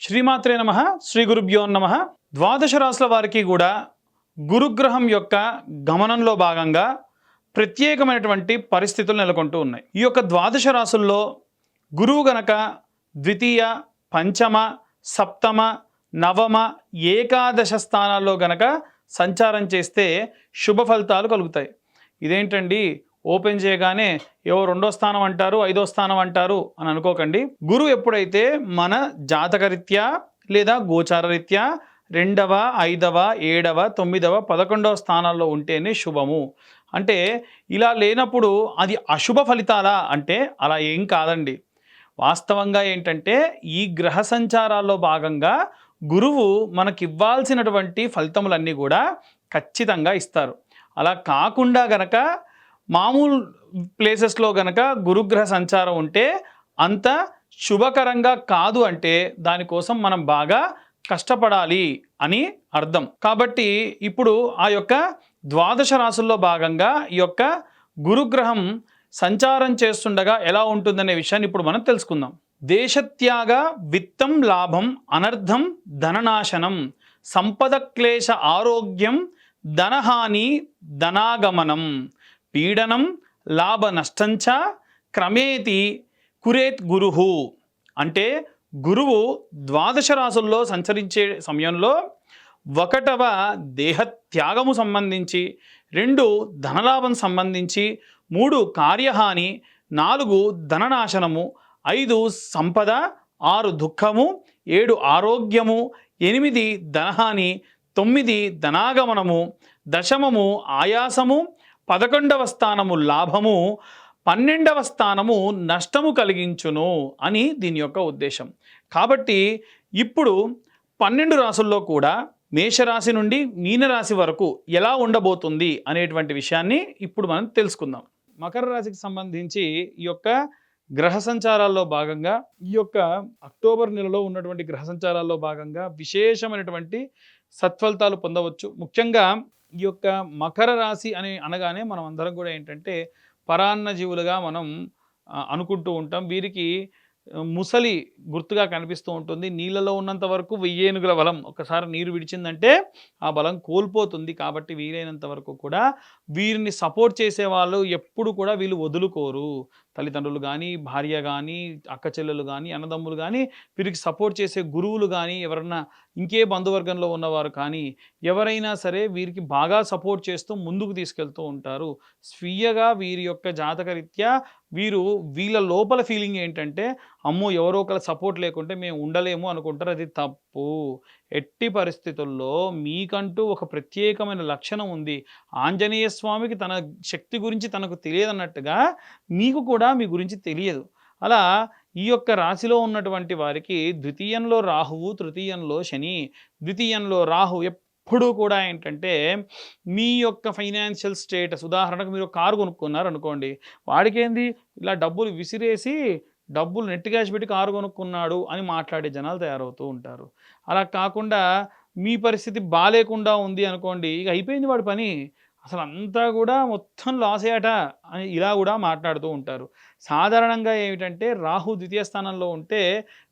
శ్రీమాత్రే నమః. శ్రీ గురుభ్యో నమః. ద్వాదశ రాశుల వారికి కూడా గురుగ్రహం యొక్క గమనంలో భాగంగా ప్రత్యేకమైనటువంటి పరిస్థితులు నెలకొంటూ ఉన్నాయి. ఈ యొక్క ద్వాదశ రాశుల్లో గురువు గనక ద్వితీయ, పంచమ, సప్తమ, నవమ, ఏకాదశ స్థానాల్లో గనక సంచారం చేస్తే శుభ ఫలితాలు కలుగుతాయి. ఇదేంటండి ఓపెన్ చేయగానే ఏవో 2వ స్థానం అంటారు, 5వ స్థానం అంటారు అని అనుకోకండి. గురువు ఎప్పుడైతే మన జాతకరీత్యా లేదా గోచారరీత్యా 2వ, 5వ, 7వ, 9వ, 11వ స్థానాల్లో ఉంటేనే శుభము. అంటే ఇలా లేనప్పుడు అది అశుభ ఫలితాలా అంటే అలా ఏం కాదండి. వాస్తవంగా ఏంటంటే ఈ గ్రహ సంచారాల్లో భాగంగా గురువు మనకివ్వాల్సినటువంటి ఫలితములన్నీ కూడా ఖచ్చితంగా ఇస్తారు. అలా కాకుండా గనక మామూలు ప్లేసెస్లో గనక గురుగ్రహ సంచారం ఉంటే అంత శుభకరంగా కాదు. అంటే దానికోసం మనం బాగా కష్టపడాలి అని అర్థం. కాబట్టి ఇప్పుడు ఆ యొక్క ద్వాదశ రాశుల్లో భాగంగా ఈ యొక్క గురుగ్రహం సంచారం చేస్తుండగా ఎలా ఉంటుందనే విషయాన్ని ఇప్పుడు మనం తెలుసుకుందాం. దేశత్యాగ విత్తం లాభం అనర్థం ధననాశనం సంపద క్లేశ ఆరోగ్యం ధనహాని ధనాగమనం పీడనం లాభ నష్టంచ క్రమేతి కురేత్ గురుహు. అంటే గురువు ద్వాదశ రాశుల్లో సంచరించే సమయంలో 1వ దేహత్యాగము సంబంధించి, 2 ధనలాభం సంబంధించి, 3 కార్యహాని, 4 ధననాశనము, 5 సంపద, 6 దుఃఖము, 7 ఆరోగ్యము, 8 ధనహాని, 9 ధనాగమనము, దశమము ఆయాసము, 11వ స్థానము లాభము, 12వ స్థానము నష్టము కలిగించును అని దీని యొక్క ఉద్దేశం. కాబట్టి ఇప్పుడు 12 రాశుల్లో కూడా మేషరాశి నుండి మీనరాశి వరకు ఎలా ఉండబోతుంది అనేటువంటి విషయాన్ని ఇప్పుడు మనం తెలుసుకుందాం. మకర రాశికి సంబంధించి ఈ యొక్క గ్రహ సంచారాల్లో భాగంగా ఈ యొక్క అక్టోబర్ నెలలో ఉన్నటువంటి గ్రహ సంచారాల్లో భాగంగా విశేషమైనటువంటి సత్ఫలితాలు పొందవచ్చు. ముఖ్యంగా ఈ యొక్క మకర రాశి అని అనగానే మనం అందరం కూడా ఏంటంటే పరాన్న జీవులుగా మనం అనుకుంటూ ఉంటాం. వీరికి ముసలి గుర్తుగా కనిపిస్తూ ఉంటుంది. నీళ్ళలో ఉన్నంత వరకు 1000 ఏనుగుల బలం, ఒకసారి నీరు విడిచిందంటే ఆ బలం కోల్పోతుంది. కాబట్టి వీలైనంత వరకు కూడా వీరిని సపోర్ట్ చేసే వాళ్ళు ఎప్పుడు కూడా వీళ్ళు వదులుకోరు. తల్లిదండ్రులు కానీ, భార్య కానీ, అక్క చెల్లెలు కానీ, అన్నదమ్ములు కానీ, వీరికి సపోర్ట్ చేసే గురువులు కానీ, ఎవరన్నా ఇంకే బంధువర్గంలో ఉన్నవారు కానీ ఎవరైనా సరే వీరికి బాగా సపోర్ట్ చేస్తూ ముందుకు తీసుకెళ్తూ ఉంటారు. స్వీయగా వీరి యొక్క జాతకరీత్యా వీళ్ళ లోపల ఫీలింగ్ ఏంటంటే అమ్మో ఎవరో ఒకళ్ళ సపోర్ట్ లేకుంటే మేము ఉండలేము అనుకుంటారు. అది తప్పు. ఎట్టి పరిస్థితుల్లో మీకంటూ ఒక ప్రత్యేకమైన లక్షణం ఉంది. ఆంజనేయ స్వామికి తన శక్తి గురించి తనకు తెలియదన్నట్టుగా మీకు కూడా మీ గురించి తెలియదు. అలా ఈ యొక్క రాశిలో ఉన్నటువంటి వారికి ద్వితీయంలో రాహువు, తృతీయంలో శని. ద్వితీయంలో రాహు ఎప్పుడూ కూడా ఏంటంటే మీ యొక్క ఫైనాన్షియల్ స్టేటస్, ఉదాహరణకు మీరు కారు కొనుక్కున్నారు అనుకోండి, వాడికేంది ఇలా డబ్బులు విసిరేసి డబ్బులు నెట్ క్యాష్ పెట్టి కారు కొనుక్కున్నాడు అని మాట్లాడే జనాలు తయారవుతూ ఉంటారు. అలా కాకుండా మీ పరిస్థితి బాలేకుండా ఉంది అనుకోండి, ఇక అయిపోయింది వాడి పని, అసలు అంతా కూడా మొత్తం లాస్ అయ్యాట అని ఇలా కూడా మాట్లాడుతూ ఉంటారు. సాధారణంగా ఏమిటంటే రాహు ద్వితీయ స్థానంలో ఉంటే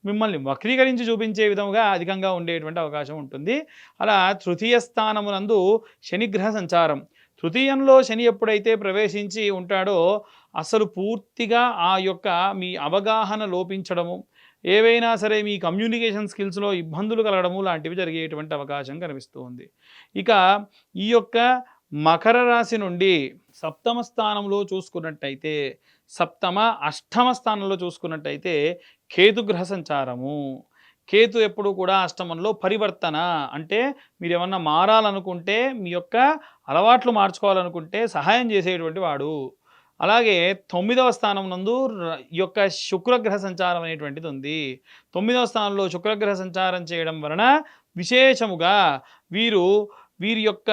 మిమ్మల్ని వక్రీకరించి చూపించే విధంగా అధికంగా ఉండేటువంటి అవకాశం ఉంటుంది. అలా తృతీయ స్థానమునందు శనిగ్రహ సంచారం. తృతీయంలో శని ఎప్పుడైతే ప్రవేశించి ఉంటాడో అసలు పూర్తిగా ఆ యొక్క మీ అవగాహన లోపించడము, ఏవైనా సరే మీ కమ్యూనికేషన్ స్కిల్స్లో ఇబ్బందులు కలగడము లాంటివి జరిగేటువంటి అవకాశం కనిపిస్తూ ఉంది. ఇక ఈ యొక్క మకర రాశి నుండి సప్తమ స్థానంలో చూసుకున్నట్టయితే, సప్తమ అష్టమ స్థానంలో చూసుకున్నట్టయితే కేతుగ్రహ సంచారము. కేతు ఎప్పుడు కూడా అష్టమంలో పరివర్తన, అంటే మీరు ఏమన్నా మారాలనుకుంటే, మీ యొక్క అలవాట్లు మార్చుకోవాలనుకుంటే సహాయం చేసేటువంటి వాడు. అలాగే 9వ స్థానం నందు ఈ యొక్క శుక్రగ్రహ సంచారం అనేటువంటిది ఉంది. 9వ స్థానంలో శుక్రగ్రహ సంచారం చేయడం వలన విశేషముగా వీరి యొక్క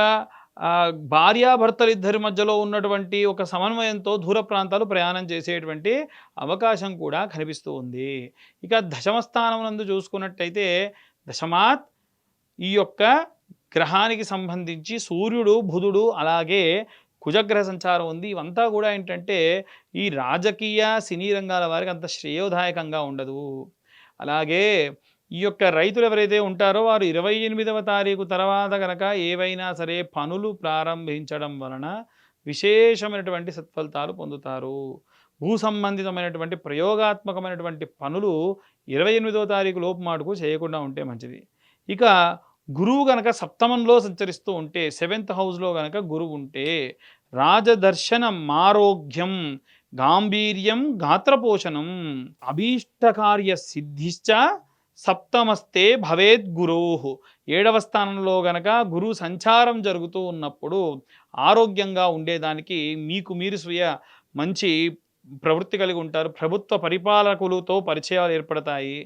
భార్యాభర్తలిద్దరి మధ్యలో ఉన్నటువంటి ఒక సమన్వయంతో దూర ప్రాంతాలు ప్రయాణం చేసేటువంటి అవకాశం కూడా కనిపిస్తూ ఉంది. ఇక దశమ స్థానం నందు చూసుకున్నట్టయితే దశమాత్ ఈ యొక్క గ్రహానికి సంబంధించి సూర్యుడు, బుధుడు, అలాగే కుజగ్రహ సంచారం ఉంది. ఇవంతా కూడా ఏంటంటే ఈ రాజకీయ సినీ రంగాల వారికి అంత శ్రేయోదాయకంగా ఉండదు. అలాగే ఈ యొక్క రైతులు ఎవరైతే ఉంటారో వారు 28వ తారీఖు తర్వాత గనక ఏవైనా సరే పనులు ప్రారంభించడం వలన విశేషమైనటువంటి సత్ఫలితాలు పొందుతారు. భూ సంబంధితమైనటువంటి ప్రయోగాత్మకమైనటువంటి పనులు 28వ తారీఖు లోపు మాటుకు చేయకుండా ఉంటే మంచిది. ఇక గురువు గనక సప్తమంలో సంచరిస్తూ ఉంటే, 7th హౌస్‌లో గనక గురువు ఉంటే రాజదర్శన మారోగ్యం, గాంభీర్యం, గాత్రపోషణం, అభీష్టకార్య సిద్ధిశ్చ సప్తమస్తే భవేద్ గురోః. 7వ స్థానంలో గనక గురువు సంచారం జరుగుతూ ఉన్నప్పుడు ఆరోగ్యంగా ఉండేదానికి మీకు మీరు స్వీయ మంచి ప్రవృత్తి కలిగి ఉంటారు. ప్రభుత్వ పరిపాలకులతో పరిచయాలు ఏర్పడతాయి.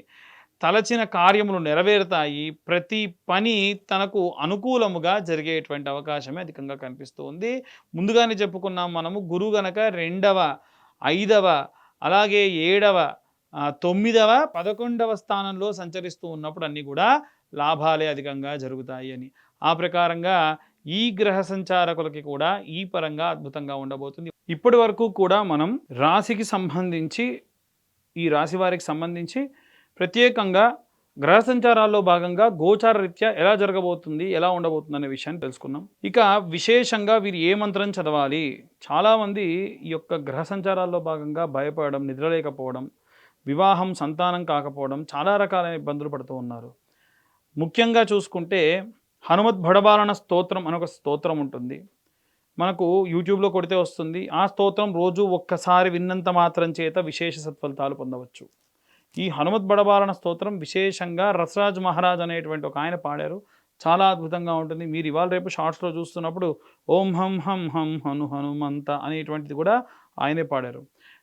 తలచిన కార్యములు నెరవేరుతాయి. ప్రతి పని తనకు అనుకూలముగా జరిగేటువంటి అవకాశమే అధికంగా కనిపిస్తూ ఉంది. ముందుగానే చెప్పుకున్నాం మనము గురువు గనక 2వ, 5వ, అలాగే 7వ, 9వ, 11వ స్థానంలో సంచరిస్తూ ఉన్నప్పుడు అన్నీ కూడా లాభాలే అధికంగా జరుగుతాయి అని. ఆ ప్రకారంగా ఈ గ్రహ సంచారకులకి కూడా ఈ పరంగా అద్భుతంగా ఉండబోతుంది. ఇప్పటి వరకు కూడా మనం రాశికి సంబంధించి, ఈ రాశి వారికి సంబంధించి ప్రత్యేకంగా గ్రహ సంచారాల్లో భాగంగా గోచార రీత్యా ఎలా జరగబోతుంది, ఎలా ఉండబోతుంది అనే విషయాన్ని తెలుసుకున్నాం. ఇక విశేషంగా వీరు ఏ మంత్రం చదవాలి? చాలామంది ఈ యొక్క గ్రహ సంచారాల్లో భాగంగా భయపడడం, నిద్రలేకపోవడం, వివాహం, సంతానం కాకపోవడం, చాలా రకాలైన ఇబ్బందులు పడుతూ ఉన్నారు. ముఖ్యంగా చూసుకుంటే హనుమత్ భడబాలన స్తోత్రం అని ఒక స్తోత్రం ఉంటుంది. మనకు యూట్యూబ్లో కొడితే వస్తుంది. ఆ స్తోత్రం రోజు ఒక్కసారి విన్నంత మాత్రం చేత విశేష సత్ఫలితాలు పొందవచ్చు. ఈ హనుమత్ బడబాలన స్తోత్రం విశేషంగా రసరాజ్ మహారాజ్ అనేటువంటి ఒక ఆయన పాడారు. చాలా అద్భుతంగా ఉంటుంది. మీరు ఇవాళ రేపు షార్ట్స్లో చూస్తున్నప్పుడు ఓం హం హం హం హను హనుమంత అనేటువంటిది కూడా ఆయనే పాడారు.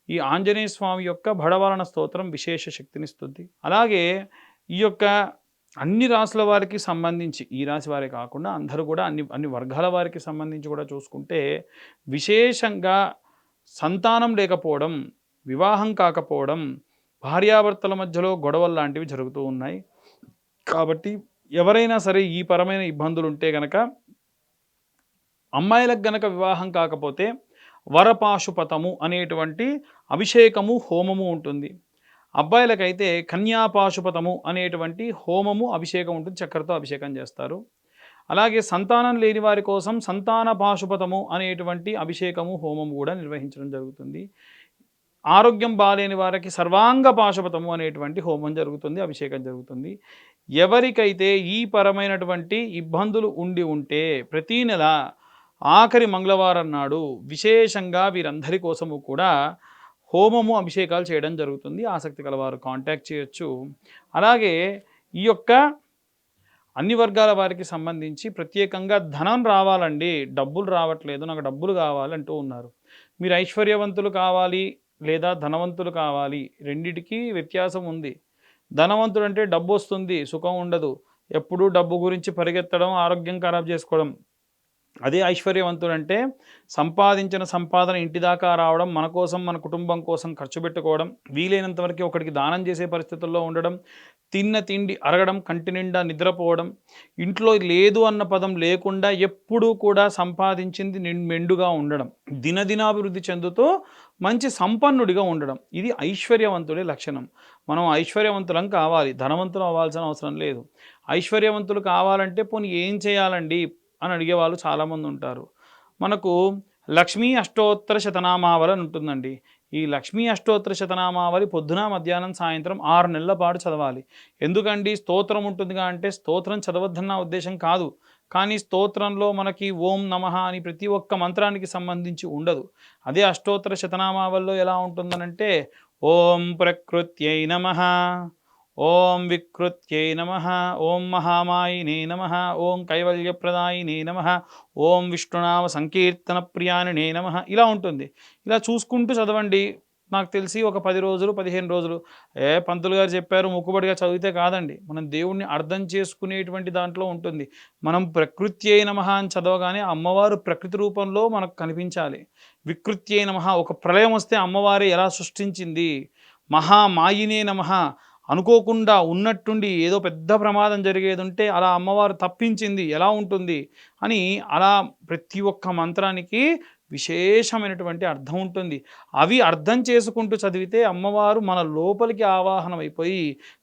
ఈ ఆంజనేయ స్వామి యొక్క బడబాలన స్తోత్రం విశేష శక్తినిస్తుంది. అలాగే ఈ యొక్క అన్ని రాశుల వారికి సంబంధించి, ఈ రాశి వారే కాకుండా అందరూ కూడా అన్ని వర్గాల వారికి సంబంధించి కూడా చూసుకుంటే విశేషంగా సంతానం లేకపోవడం, వివాహం కాకపోవడం, భార్యాభర్తల మధ్యలో గొడవలు లాంటివి జరుగుతూ ఉన్నాయి. కాబట్టి ఎవరైనా సరే ఈ పరమైన ఇబ్బందులు ఉంటే గనక, అమ్మాయిలకు గనక వివాహం కాకపోతే వరపాశుపతము అనేటువంటి అభిషేకము, హోమము ఉంటుంది. అబ్బాయిలకైతే కన్యాపాశుపతము అనేటువంటి హోమము, అభిషేకం ఉంటుంది. చక్కెరతో అభిషేకం చేస్తారు. అలాగే సంతానం లేని వారి కోసం సంతాన పాశుపతము అనేటువంటి అభిషేకము, హోమము కూడా నిర్వహించడం జరుగుతుంది. ఆరోగ్యం బాలేని వారికి సర్వాంగ పాశుపతము అనేటువంటి హోమం జరుగుతుంది, అభిషేకం జరుగుతుంది. ఎవరికైతే ఈ పరమైనటువంటి ఇబ్బందులు ఉండి ఉంటే ప్రతీ నెల ఆఖరి మంగళవారం నాడు విశేషంగా వీరందరి కోసము కూడా హోమము, అభిషేకాలు చేయడం జరుగుతుంది. ఆసక్తి కలవారు కాంటాక్ట్ చేయొచ్చు. అలాగే ఈ యొక్క అన్ని వర్గాల వారికి సంబంధించి ప్రత్యేకంగా ధనం రావాలండి, డబ్బులు రావట్లేదు, నాకు డబ్బులు కావాలంటూ ఉన్నారు. మీరు ఐశ్వర్యవంతులు కావాలి లేదా ధనవంతులు కావాలి, రెండిటికి వ్యత్యాసం ఉంది. ధనవంతుడు అంటే డబ్బు వస్తుంది, సుఖం ఉండదు. ఎప్పుడూ డబ్బు గురించి పరిగెత్తడం, ఆరోగ్యం ఖరాబ్ చేసుకోవడం. అదే ఐశ్వర్యవంతుడు అంటే సంపాదించిన సంపాదన ఇంటి దాకా రావడం, మన కోసం, మన కుటుంబం కోసం ఖర్చు పెట్టుకోవడం, వీలైనంత వరకు ఒకటికి దానం చేసే పరిస్థితుల్లో ఉండడం, తిన్న తిండి అరగడం, కంటి నిండా నిద్రపోవడం, ఇంట్లో లేదు అన్న పదం లేకుండా ఎప్పుడూ కూడా సంపాదించింది మెండుగా ఉండడం, దినదినాభివృద్ధి చెందుతూ మంచి సంపన్నుడిగా ఉండడం, ఇది ఐశ్వర్యవంతుడి లక్షణం. మనం ఐశ్వర్యవంతులం కావాలి, ధనవంతులు అవ్వాల్సిన అవసరం లేదు. ఐశ్వర్యవంతులు కావాలంటే పోనీ ఏం చేయాలండి అని అడిగే వాళ్ళు చాలామంది ఉంటారు. మనకు లక్ష్మీ అష్టోత్తర శతనామావళి అని ఉంటుందండి. ఈ లక్ష్మీ అష్టోత్తర శతనామావళి పొద్దున, మధ్యాహ్నం, సాయంత్రం 6 నెలల పాటు చదవాలి. ఎందుకండి స్తోత్రం ఉంటుందిగా అంటే స్తోత్రం చదవద్దన్న ఉద్దేశం కాదు. కానీ స్తోత్రంలో మనకి ఓం నమః అని ప్రతి ఒక్క మంత్రానికి సంబంధించి ఉండదు. అదే అష్టోత్తర శతనామావళిలో ఎలా ఉంటుందనంటే ఓం ప్రకృత్యై నమః, ఓం వికృత్యై నమః, ఓం మహామాయినే నమః, ఓం కైవల్యప్రదాయినే నమః, ఓం విష్ణునామ సంకీర్తన ప్రియాణినే నమః, ఇలా ఉంటుంది. ఇలా చూసుకుంటూ చదవండి. నాకు తెలిసి ఒక 10 రోజులు, 15 రోజులు. పంతులు గారు చెప్పారు మొక్కుబడిగా చదివితే కాదండి. మనం దేవుణ్ణి అర్థం చేసుకునేటువంటి దాంట్లో ఉంటుంది. మనం ప్రకృత్యై నమః అని చదవగానే అమ్మవారు ప్రకృతి రూపంలో మనకు కనిపించాలి. వికృత్యై నమః, ఒక ప్రళయం వస్తే అమ్మవారే ఎలా సృష్టించింది. మహామాయినే నమః, అనుకోకుండా ఉన్నట్టుండి ఏదో పెద్ద ప్రమాదం జరిగేది ఉంటే అలా అమ్మవారు తప్పించింది ఎలా ఉంటుంది అని, అలా ప్రతి ఒక్క మంత్రానికి విశేషమైనటువంటి అర్థం ఉంటుంది. అవి అర్థం చేసుకుంటూ చదివితే అమ్మవారు మన లోపలికి ఆవాహనం అయిపోయి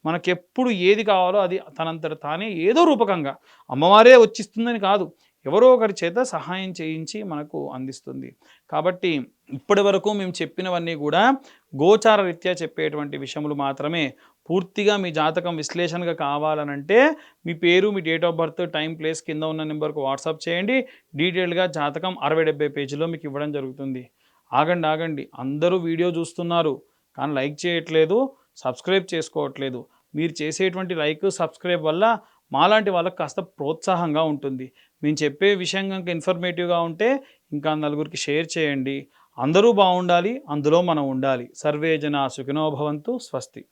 మనకెప్పుడు ఏది కావాలో అది తనంతట తానే ఏదో రూపకంగా, అమ్మవారే వచ్చిస్తుందని కాదు, ఎవరో ఒకరి చేత సహాయం చేయించి మనకు అందిస్తుంది. కాబట్టి ఇప్పటి వరకు మేము చెప్పినవన్నీ కూడా గోచార రీత్యా చెప్పేటువంటి విషయములు మాత్రమే. పూర్తిగా మీ జాతకం విశ్లేషణగా కావాలనంటే మీ పేరు, మీ date of birth, time, place కింద ఉన్న నెంబర్కు వాట్సాప్ చేయండి. డీటెయిల్డ్గా జాతకం 60-70 పేజీలో మీకు ఇవ్వడం జరుగుతుంది. ఆగండి ఆగండి, అందరూ వీడియో చూస్తున్నారు కానీ లైక్ చేయట్లేదు, సబ్స్క్రైబ్ చేసుకోవట్లేదు. మీరు చేసేటువంటి లైక్, సబ్స్క్రైబ్ వల్ల మాలాంటి వాళ్ళకి కాస్త ప్రోత్సాహంగా ఉంటుంది. మేము చెప్పే విషయం కనుక ఇన్ఫర్మేటివ్గా ఉంటే ఇంకా నలుగురికి షేర్ చేయండి. అందరూ బాగుండాలి, అందులో మనం ఉండాలి. సర్వే జనా సుఖినో భవంతు. స్వస్తి.